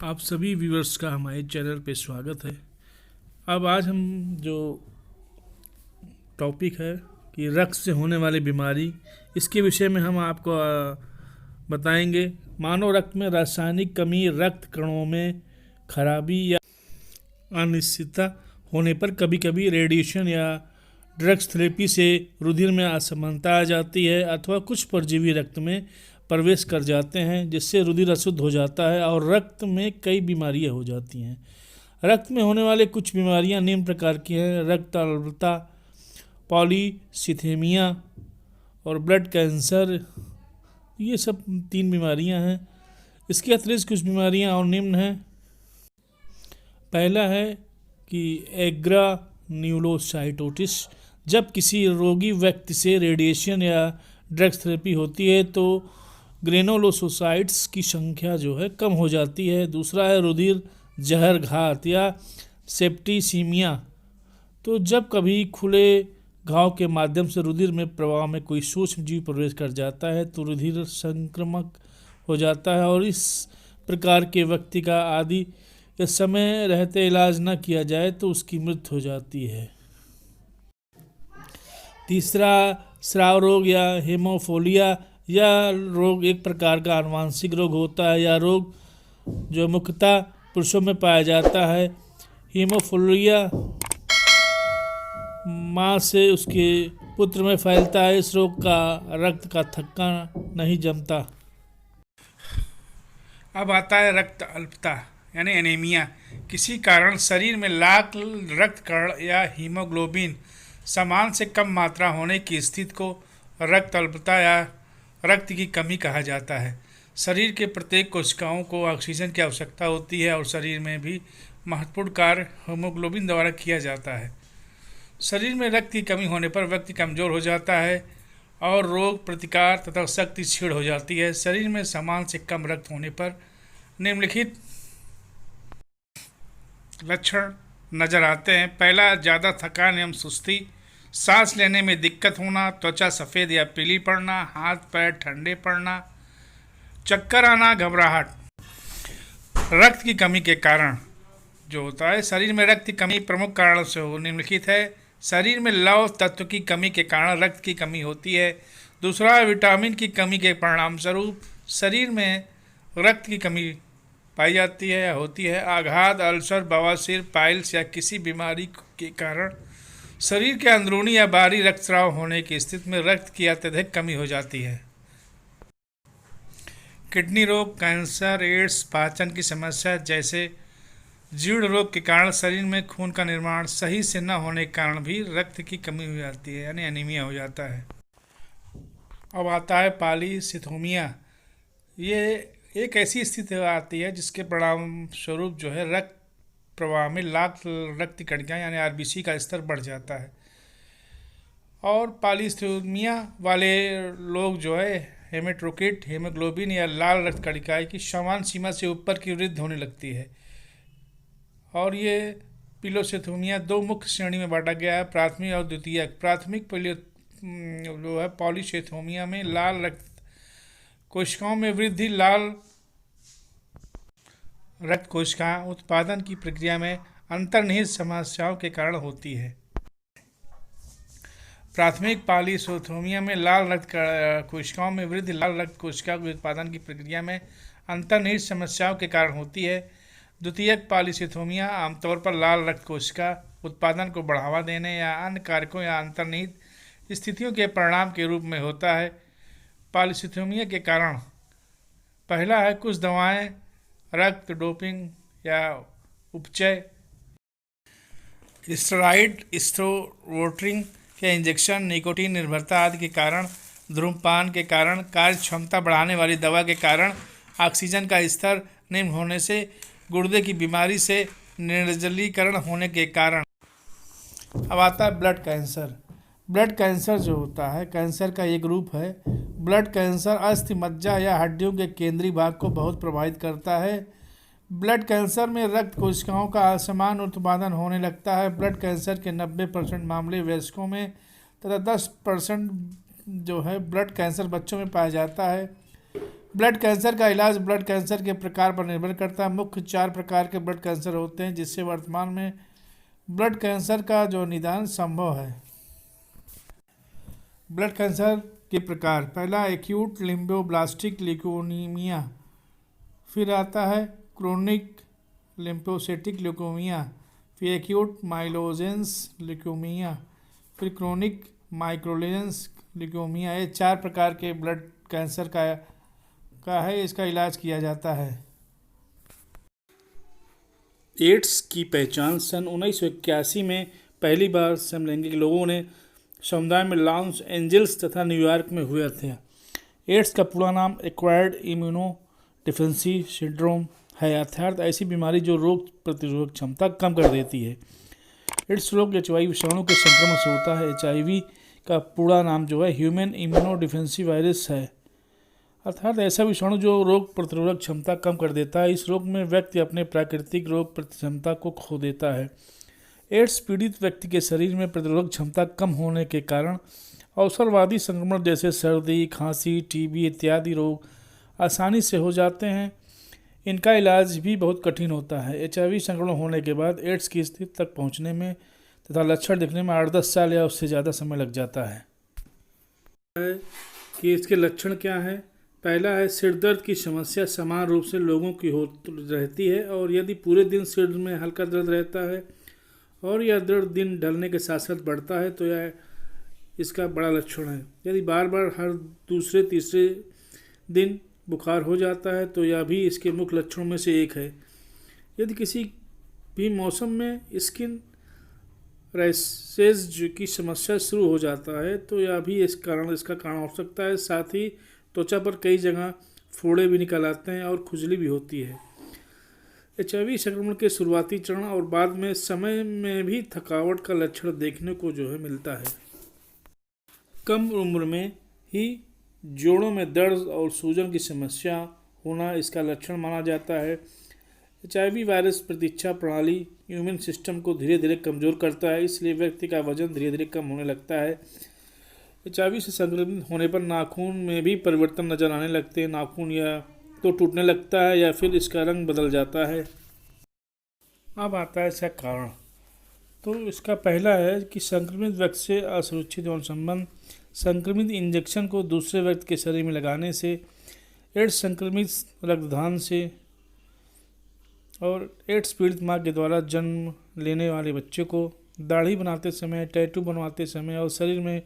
आप सभी व्यूअर्स का हमारे चैनल पे स्वागत है। अब आज हम जो टॉपिक है कि रक्त से होने वाली बीमारी, इसके विषय में हम आपको बताएंगे। मानव रक्त में रासायनिक कमी, रक्त कणों में खराबी या अनिश्चितता होने पर कभी कभी रेडिएशन या ड्रग्स थेरेपी से रुधिर में असमानता आ जाती है अथवा कुछ परजीवी रक्त में प्रवेश कर जाते हैं, जिससे रुधिर अशुद्ध हो जाता है और रक्त में कई बीमारियां हो जाती हैं। रक्त में होने वाले कुछ बीमारियां निम्न प्रकार की हैं: रक्त अल्पता, पॉलीसिथेमिया और ब्लड कैंसर। ये सब 3 बीमारियां हैं। इसके अतिरिक्त कुछ बीमारियां और निम्न हैं। पहला है कि एग्रान्यूलोसाइटोसिस। जब किसी रोगी व्यक्ति से रेडिएशन या ड्रग्स थेरेपी होती है तो ग्रेनुलोसाइट्स की संख्या जो है कम हो जाती है। दूसरा है रुधिर जहर घात या सेप्टिसीमिया। तो जब कभी खुले घाव के माध्यम से रुधिर में प्रवाह में कोई सूक्ष्म जीव प्रवेश कर जाता है तो रुधिर संक्रामक हो जाता है और इस प्रकार के व्यक्ति का आदि इस समय रहते इलाज न किया जाए तो उसकी मृत्यु हो जाती है। तीसरा स्राव रोग या हेमोफोलिया। यह रोग एक प्रकार का आनुवंशिक रोग होता है। यह रोग जो मुख्यतः पुरुषों में पाया जाता है। हीमोफिलिया माँ से उसके पुत्र में फैलता है। इस रोग का रक्त का थक्का नहीं जमता। अब आता है रक्त अल्पता यानी एनीमिया। किसी कारण शरीर में लाल रक्त कण या हीमोग्लोबिन समान से कम मात्रा होने की स्थिति को रक्त अल्पता या रक्त की कमी कहा जाता है। शरीर के प्रत्येक कोशिकाओं को ऑक्सीजन की आवश्यकता होती है और शरीर में भी महत्वपूर्ण कार्य हीमोग्लोबिन द्वारा किया जाता है। शरीर में रक्त की कमी होने पर व्यक्ति कमज़ोर हो जाता है और रोग प्रतिकार तथा शक्ति क्षीण हो जाती है। शरीर में समान से कम रक्त होने पर निम्नलिखित लक्षण नज़र आते हैं। पहला, ज़्यादा थकान एवं सुस्ती, सांस लेने में दिक्कत होना, त्वचा सफ़ेद या पीली पड़ना, हाथ पैर ठंडे पड़ना, चक्कर आना, घबराहट। रक्त की कमी के कारण जो होता है, शरीर में रक्त की कमी प्रमुख कारणों से निम्नलिखित है। शरीर में लौह तत्व की कमी के कारण रक्त की कमी होती है। दूसरा, विटामिन की कमी के परिणाम स्वरूप शरीर में रक्त की कमी पाई जाती है या होती है। आघात, अल्सर, बवासीर, पाइल्स या किसी बीमारी के कारण शरीर के अंदरूनी या बाहरी रक्तस्राव होने की स्थिति में रक्त की अत्यधिक कमी हो जाती है। किडनी रोग, कैंसर, एड्स, पाचन की समस्या जैसे जीर्ण रोग के कारण शरीर में खून का निर्माण सही से न होने के कारण भी रक्त की कमी हो जाती है यानी एनीमिया हो जाता है। अब आता है पॉलीसिथेमिया। ये एक ऐसी स्थिति आती है जिसके परिणाम स्वरूप जो है रक्त प्रवाह में लाल रक्त कणिकाएं यानी आरबीसी का स्तर बढ़ जाता है और पॉलीसिथेमिया वाले लोग जो है हेमेटोक्रिट, हीमोग्लोबिन या लाल रक्त कणिकाएं की सामान्य सीमा से ऊपर की वृद्धि होने लगती है। और ये पॉलीसिथेमिया 2 मुख्य श्रेणी में बांटा गया है, प्राथमिक और द्वितीयक। प्राथमिक जो है पॉलीसिथेमिया में लाल रक्त कोशिकाओं में वृद्धि लाल रक्त कोशिका उत्पादन की प्रक्रिया में अंतर्निहित समस्याओं के कारण होती है। प्राथमिक पॉलीसिथेमिया में लाल रक्त कोशिकाओं में वृद्धि लाल रक्त कोशिका के उत्पादन की प्रक्रिया में अंतर्निहित समस्याओं के कारण होती है। द्वितीयक पॉलीसिथेमिया आमतौर पर लाल रक्त कोशिका उत्पादन को बढ़ावा देने या अन्य कारकों या अंतर्निहित स्थितियों के परिणाम के रूप में होता है। पॉलीसिथेमिया के कारण पहला है कुछ दवाएं, रक्त डोपिंग या उपचय, स्टेरॉइड, स्टेरोटिन या इंजेक्शन, निकोटीन निर्भरता आदि के कारण, धूम्रपान के कारण, कार्य क्षमता बढ़ाने वाली दवा के कारण, ऑक्सीजन का स्तर निम्न होने से, गुर्दे की बीमारी से, निर्जलीकरण होने के कारण। अब आता है ब्लड कैंसर। ब्लड कैंसर जो होता है कैंसर का एक रूप है। ब्लड कैंसर अस्थि, मज्जा या हड्डियों के केंद्रीय भाग को बहुत प्रभावित करता है। ब्लड कैंसर में रक्त कोशिकाओं का असमान उत्पादन होने लगता है। ब्लड कैंसर के 90% मामले वयस्कों में तथा 10% जो है ब्लड कैंसर बच्चों में पाया जाता है। ब्लड कैंसर का इलाज ब्लड कैंसर के प्रकार पर निर्भर करता है। मुख्य 4 प्रकार के ब्लड कैंसर होते हैं जिससे वर्तमान में ब्लड कैंसर का जो निदान संभव है। ब्लड कैंसर के प्रकार, पहला एक्यूट लिम्फोब्लास्टिक ल्यूकेमिया, फिर आता है क्रोनिक लिम्फोसिटिक ल्यूकेमिया, फिर एक्यूट माइलोजेंस ल्यूकेमिया, फिर क्रोनिक माइक्रोलेजेंस ल्यूकेमिया। ये 4 प्रकार के ब्लड कैंसर का है, इसका इलाज किया जाता है। एड्स की पहचान सन 1981 में पहली बार समलैंगिक लोगों ने समुदाय में लॉस एंजल्स तथा न्यूयॉर्क में हुए थे। एड्स का पूरा नाम एक्वायर्ड इम्यूनो डिफिशिएंसी सिंड्रोम है, अर्थात ऐसी बीमारी जो रोग प्रतिरोधक क्षमता कम कर देती है। एड्स रोग HIV विषाणु के संक्रमण से होता है। HIV का पूरा नाम जो है ह्यूमन इम्यूनो डिफिशिएंसी वायरस है, अर्थात ऐसा विषाणु जो रोग प्रतिरोधक क्षमता कम कर देता है। इस रोग में व्यक्ति अपने प्राकृतिक रोग प्रतिक्षमता को खो देता है। एड्स पीड़ित व्यक्ति के शरीर में प्रतिरोधक क्षमता कम होने के कारण अवसरवादी संक्रमण जैसे सर्दी, खांसी, TB इत्यादि रोग आसानी से हो जाते हैं। इनका इलाज भी बहुत कठिन होता है। HIV संक्रमण होने के बाद एड्स की स्थिति तक पहुंचने में तथा लक्षण दिखने में 8-10 साल या उससे ज़्यादा समय लग जाता है। कि इसके लक्षण क्या है? पहला है सिर दर्द की समस्या समान रूप से लोगों की हो रहती है, और यदि पूरे दिन सिर में हल्का दर्द रहता है और यह दर्द दिन ढलने के साथ साथ बढ़ता है तो यह इसका बड़ा लक्षण है। यदि बार बार हर दूसरे तीसरे दिन बुखार हो जाता है तो यह भी इसके मुख्य लक्षणों में से एक है। यदि किसी भी मौसम में स्किन रैशेज की समस्या शुरू हो जाता है तो यह भी इसका कारण हो सकता है। साथ ही त्वचा पर कई जगह फोड़े भी निकल आते हैं और खुजली भी होती है। HIV संक्रमण के शुरुआती चरण और बाद में समय में भी थकावट का लक्षण देखने को जो है मिलता है। कम उम्र में ही जोड़ों में दर्द और सूजन की समस्या होना इसका लक्षण माना जाता है। HIV वायरस प्रतिरक्षा प्रणाली इम्यून सिस्टम को धीरे धीरे कमज़ोर करता है, इसलिए व्यक्ति का वजन धीरे धीरे कम होने लगता है। HIV से संक्रमित होने पर नाखून में भी परिवर्तन नजर आने लगते हैं। नाखून या तो टूटने लगता है या फिर इसका रंग बदल जाता है। अब आता है इसका कारण। तो इसका पहला है कि संक्रमित व्यक्ति से असुरक्षित यौन संबंध। संक्रमित इंजेक्शन को दूसरे व्यक्ति के शरीर में लगाने से, एड्स संक्रमित रक्तदान से और एड्स पीड़ित माँ के द्वारा जन्म लेने वाले बच्चे को दाढ़ी बनाते समय, टैटू बनवाते समय और शरीर में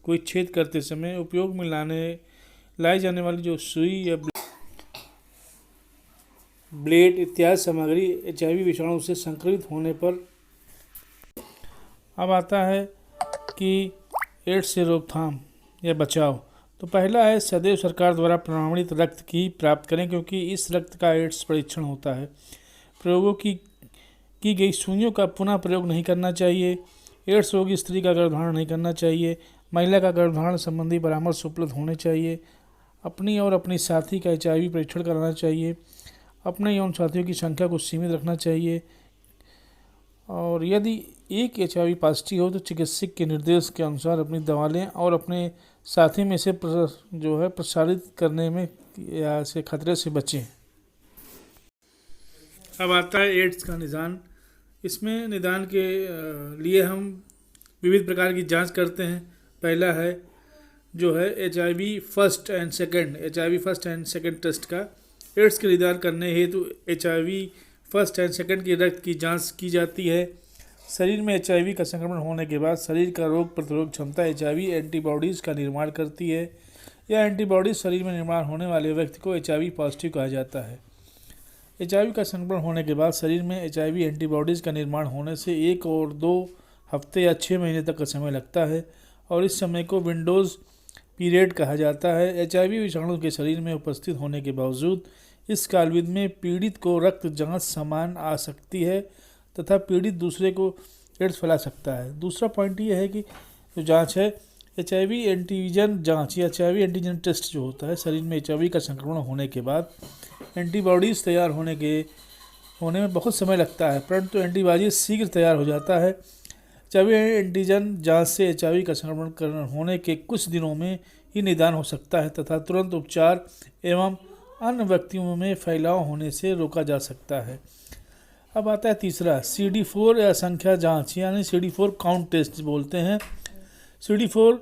कोई छेद करते समय उपयोग में लाई जाने वाली जो सुई या ब्लेड इत्यादि सामग्री HIV विषाणु से संक्रमित होने पर। अब आता है कि एड्स से रोकथाम या बचाव। तो पहला है सदैव सरकार द्वारा प्रमाणित रक्त की प्राप्त करें, क्योंकि इस रक्त का एड्स परीक्षण होता है। प्रयोगों की गई सुइयों का पुनः प्रयोग नहीं करना चाहिए। एड्स रोगी स्त्री का गर्भधारण नहीं करना चाहिए। महिला का गर्भधारण संबंधी परामर्श उपलब्ध होने चाहिए। अपनी और अपनी साथी का HIV परीक्षण कराना चाहिए। अपने यौन साथियों की संख्या को सीमित रखना चाहिए, और यदि एक HIV पॉजिटिव हो तो चिकित्सक के निर्देश के अनुसार अपनी दवा लें और अपने साथी में से प्रसारित करने में या से खतरे से बचें। अब आता है एड्स का निदान। इसमें निदान के लिए हम विविध प्रकार की जांच करते हैं। पहला है जो है HIV first and second test का। एड्स के निदान करने हेतु HIV फर्स्ट एंड सेकंड की रक्त की जांच की जाती है। शरीर में HIV का संक्रमण होने के बाद शरीर का रोग प्रतिरोधक क्षमता HIV एंटीबॉडीज़ का निर्माण करती है। यह एंटीबॉडीज शरीर में निर्माण होने वाले व्यक्ति को HIV पॉजिटिव कहा जाता है। HIV का संक्रमण होने के बाद शरीर में HIV एंटीबॉडीज़ का निर्माण होने से 1 और 2 हफ्ते या 6 महीने तक का समय लगता है, और इस समय को विंडोज़ पीरियड कहा जाता है। HIV विषाणु के शरीर में उपस्थित होने के बावजूद इस कालविधि में पीड़ित को रक्त जांच समान आ सकती है तथा पीड़ित दूसरे को एड्स फैला सकता है। दूसरा पॉइंट ये है कि जो जांच है HIV एंटीजन जांच या HIV एंटीजन टेस्ट जो होता है, शरीर में HIV का संक्रमण होने के बाद एंटीबॉडीज़ तैयार होने में बहुत समय लगता है, परंतु एंटीबॉडीज शीघ्र तैयार हो जाता है। HIV एंटीजन जांच से HIV का संक्रमण होने के कुछ दिनों में ही निदान हो सकता है तथा तुरंत उपचार एवं अन्य व्यक्तियों में फैलाव होने से रोका जा सकता है। अब आता है तीसरा, CD4 या संख्या जांच, यानी CD4 काउंट टेस्ट बोलते हैं। CD4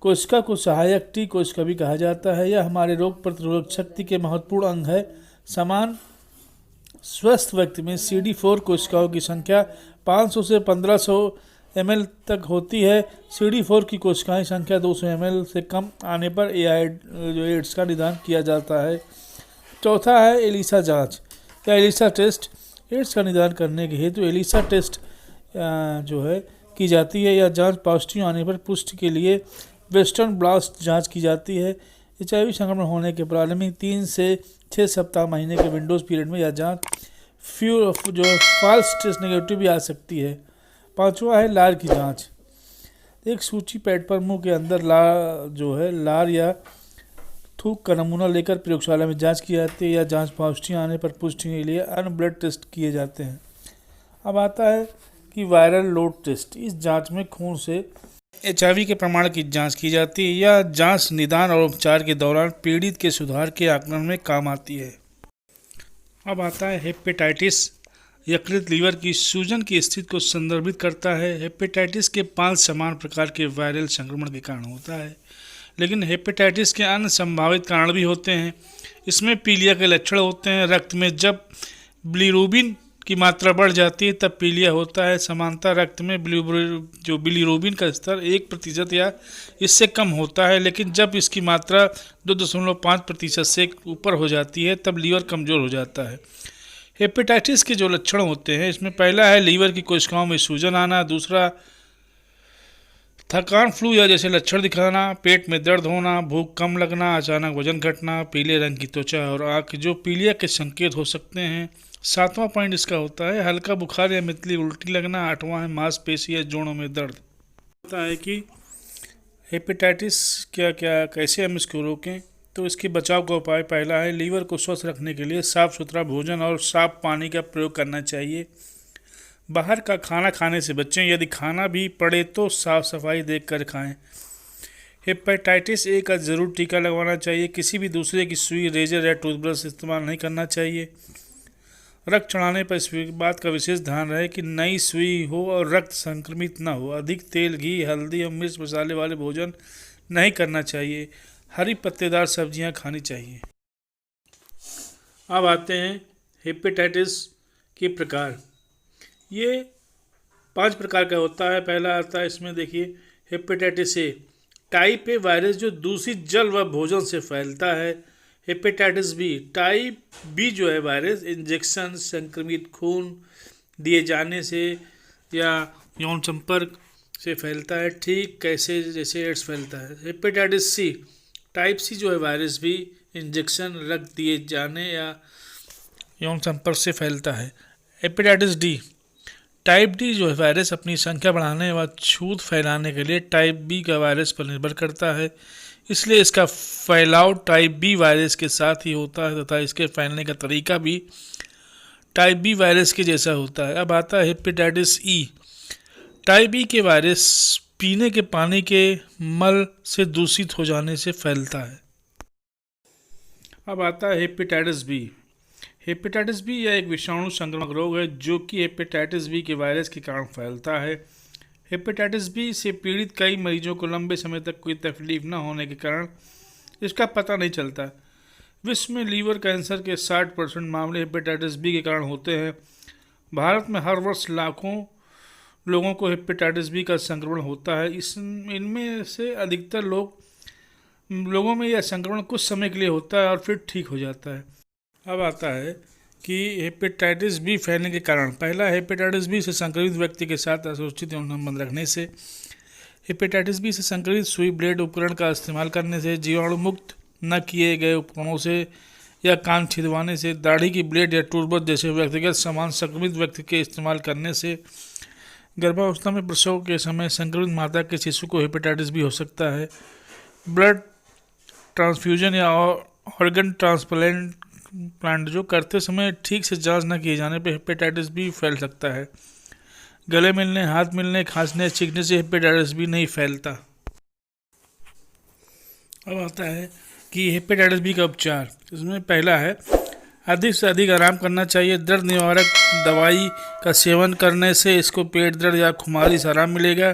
कोशिका को सहायक टी कोशिका भी कहा जाता है। यह हमारे रोग प्रतिरोधक शक्ति के महत्वपूर्ण अंग है। समान स्वस्थ व्यक्ति में CD4 कोशिकाओं की संख्या 500 से 1500 ml तक होती है। CD4 की कोशिकाएं संख्या 200 ml से कम आने पर एड्स का निदान किया जाता है। चौथा है एलिसा जांच या एलिसा टेस्ट। एड्स का निदान करने के हेतु एलिसा टेस्ट जो है की जाती है। यह जांच पॉजिटिव आने पर पुष्टि के लिए वेस्टर्न ब्लास्ट जांच की जाती है। HIV संक्रमण होने के प्रारंभिक 3 से 6 सप्ताह महीने के विंडोज पीरियड में यह जांच जो फॉल्स टेस्ट नेगेटिव भी आ सकती है। पांचवा है लार की जांच। एक सूची पैड पर मुंह के अंदर लार या थूक का नमूना लेकर प्रयोगशाला में जांच की जाती है। यह जांच पॉजिटिव आने पर पुष्टि के लिए अन्य ब्लड टेस्ट किए जाते हैं। अब आता है कि वायरल लोड टेस्ट। इस जांच में खून से HIV के प्रमाण की जांच की जाती है। यह जांच निदान और उपचार के दौरान पीड़ित के सुधार के आकलन में काम आती है। अब आता है हेपेटाइटिस। यकृत लीवर की सूजन की स्थिति को संदर्भित करता है। हेपेटाइटिस के 5 समान प्रकार के वायरल संक्रमण के कारण होता है, लेकिन हेपेटाइटिस के अन्य संभावित कारण भी होते हैं। इसमें पीलिया के लक्षण होते हैं। रक्त में जब बिलीरुबिन की मात्रा बढ़ जाती है तब पीलिया होता है। समानता रक्त में बिलीरुबिन का स्तर 1% या इससे कम होता है, लेकिन जब इसकी मात्रा 2.5% से ऊपर हो जाती है तब लीवर कमज़ोर हो जाता है। हेपेटाइटिस के जो लक्षण होते हैं, इसमें पहला है लीवर की कोशिकाओं में सूजन आना। दूसरा, थकान, फ्लू या जैसे लक्षण दिखाना, पेट में दर्द होना, भूख कम लगना, अचानक वजन घटना, पीले रंग की त्वचा और आँख जो पीलिया के संकेत हो सकते हैं। 7वां पॉइंट इसका होता है हल्का बुखार या मितली उल्टी लगना। 8वां है मांसपेशी या जोड़ों में दर्द। होता है कि हेपेटाइटिस कैसे हम इसको रोकें, तो इसके बचाव का उपाय पहला है लीवर को स्वस्थ रखने के लिए साफ़ सुथरा भोजन और साफ पानी का प्रयोग करना चाहिए। बाहर का खाना खाने से बचें। यदि खाना भी पड़े तो साफ़ सफाई देख कर खाएँ। हेपेटाइटिस A का ज़रूर टीका लगवाना चाहिए। किसी भी दूसरे की सुई, रेजर या टूथब्रश इस्तेमाल नहीं करना चाहिए। रक्त चढ़ाने पर इस बात का विशेष ध्यान रहे कि नई सुई हो और रक्त संक्रमित न हो। अधिक तेल, घी, हल्दी और मिर्च मसाले वाले भोजन नहीं करना चाहिए। हरी पत्तेदार सब्जियां खानी चाहिए। अब आते हैं हेपेटाइटिस के प्रकार। ये 5 प्रकार का होता है। पहला आता है इसमें देखिए hepatitis A, type A virus जो दूषित जल व भोजन से फैलता है। हेपेटाइटिस B, टाइप B जो है वायरस इंजेक्शन, संक्रमित खून दिए जाने से या यौन संपर्क से फैलता है, ठीक कैसे जैसे एड्स फैलता है। हेपेटाइटिस C, टाइप C जो है वायरस भी इंजेक्शन, रक्त दिए जाने या यौन संपर्क से फैलता है। हेपेटाइटिस D, टाइप D जो है वायरस अपनी संख्या बढ़ाने व छूत फैलाने के लिए टाइप B का वायरस पर निर्भर करता है, इसलिए इसका फैलाव टाइप B वायरस के साथ ही होता है तथा इसके फैलने का तरीका भी टाइप B वायरस के जैसा होता है। अब आता है हेपेटाइटिस E, टाइप E के वायरस पीने के पानी के मल से दूषित हो जाने से फैलता है। अब आता है हेपेटाइटिस B। हेपेटाइटिस B यह एक विषाणु संक्रामक रोग है जो कि हेपेटाइटिस B के वायरस के कारण फैलता है। हेपेटाइटिस B से पीड़ित कई मरीजों को लंबे समय तक कोई तकलीफ न होने के कारण इसका पता नहीं चलता। विश्व में लीवर कैंसर के 60% मामले हेपेटाइटिस B के कारण होते हैं। भारत में हर वर्ष लाखों लोगों को हेपेटाइटिस B का संक्रमण होता है। इनमें से अधिकतर लोगों में यह संक्रमण कुछ समय के लिए होता है और फिर ठीक हो जाता है। अब आता है कि हेपेटाइटिस B फैलने के कारण। पहला, हेपेटाइटिस B से संक्रमित व्यक्ति के साथ असुरक्षित यौन संबंध रखने से। हेपेटाइटिस B से संक्रमित सुई, ब्लेड उपकरण का इस्तेमाल करने से, जीवाणु मुक्त न किए गए उपकरणों से या कान छिदवाने से, दाढ़ी की ब्लेड या टूथब्रश जैसे व्यक्तिगत सामान संक्रमित व्यक्ति के इस्तेमाल करने से। गर्भावस्था में प्रसव के समय संक्रमित माता के शिशु को हेपेटाइटिस B हो सकता है। ब्लड ट्रांसफ्यूजन या ऑर्गन ट्रांसप्लांट जो करते समय ठीक से जांच न किए जाने पर हेपेटाइटिस B फैल सकता है। गले मिलने, हाथ मिलने, खांसने, छींकने से हेपेटाइटिस B नहीं फैलता। अब आता है कि हेपेटाइटिस बी का उपचार। इसमें पहला है, अधिक से अधिक आराम करना चाहिए। दर्द निवारक दवाई का सेवन करने से इसको पेट दर्द या खुमारी से आराम मिलेगा।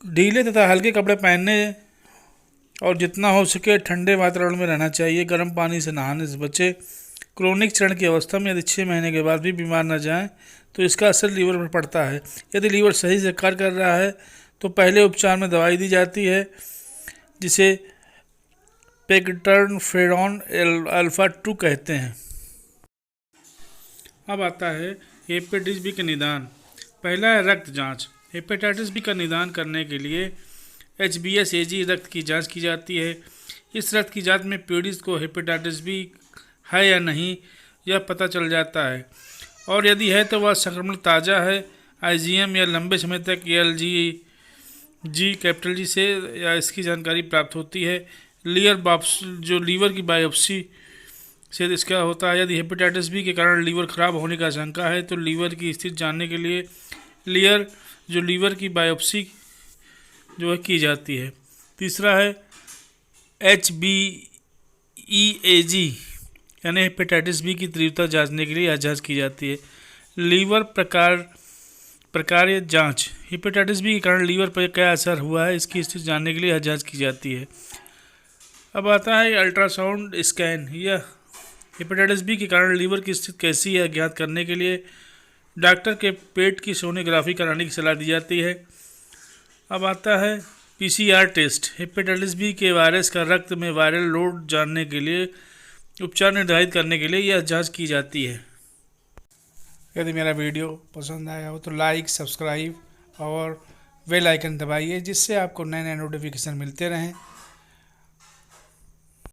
ढीले तथा हल्के कपड़े पहनने और जितना हो सके ठंडे वातावरण में रहना चाहिए। गर्म पानी से नहाने से बचे। क्रोनिक चरण की अवस्था में यदि 6 महीने के बाद भी बीमार न जाएं तो इसका असर लीवर पर पड़ता है। यदि लीवर सही से कार्य कर रहा है तो पहले उपचार में दवाई दी जाती है जिसे पेक्टरफेरॉन अल्फा 2 कहते हैं। अब आता है हेपेटाइटिस बी का निदान। पहला है रक्त जांच। हेपेटाइटिस बी का निदान करने के लिए HbS-Ag रक्त की जांच की जाती है। इस रक्त की जांच में पीड़ित को हेपेटाइटिस बी है या नहीं यह पता चल जाता है, और यदि है तो वह संक्रमण ताज़ा है, IgM या लंबे समय तक LG से या इसकी जानकारी प्राप्त होती है। लीवर की बायोप्सी से इसका होता है। यदि हेपेटाइटिस बी के कारण लीवर खराब होने का आशंका है तो लीवर की स्थिति जानने के लिए लीवर की बायोप्सी जो है की जाती है। तीसरा है HbEAg यानी हेपेटाइटिस बी की तीव्रता जांचने के लिए यह जांच की जाती है। लीवर प्रकार्य जांच। हेपेटाइटिस बी के कारण लीवर पर क्या असर हुआ है इसकी स्थिति जानने के लिए यह जांच की जाती है। अब आता है अल्ट्रासाउंड स्कैन। यह हेपेटाइटिस बी के कारण लीवर की स्थिति कैसी है ज्ञात करने के लिए डॉक्टर के पेट की सोनोग्राफी कराने की सलाह दी जाती है। अब आता है PCR टेस्ट। हेपेटाइटिस बी के वायरस का रक्त में वायरल लोड जानने के लिए उपचार निर्धारित करने के लिए यह जांच की जाती है। यदि मेरा वीडियो पसंद आया हो तो लाइक, सब्सक्राइब और बेल आइकन दबाइए जिससे आपको नए नए नोटिफिकेशन मिलते रहें।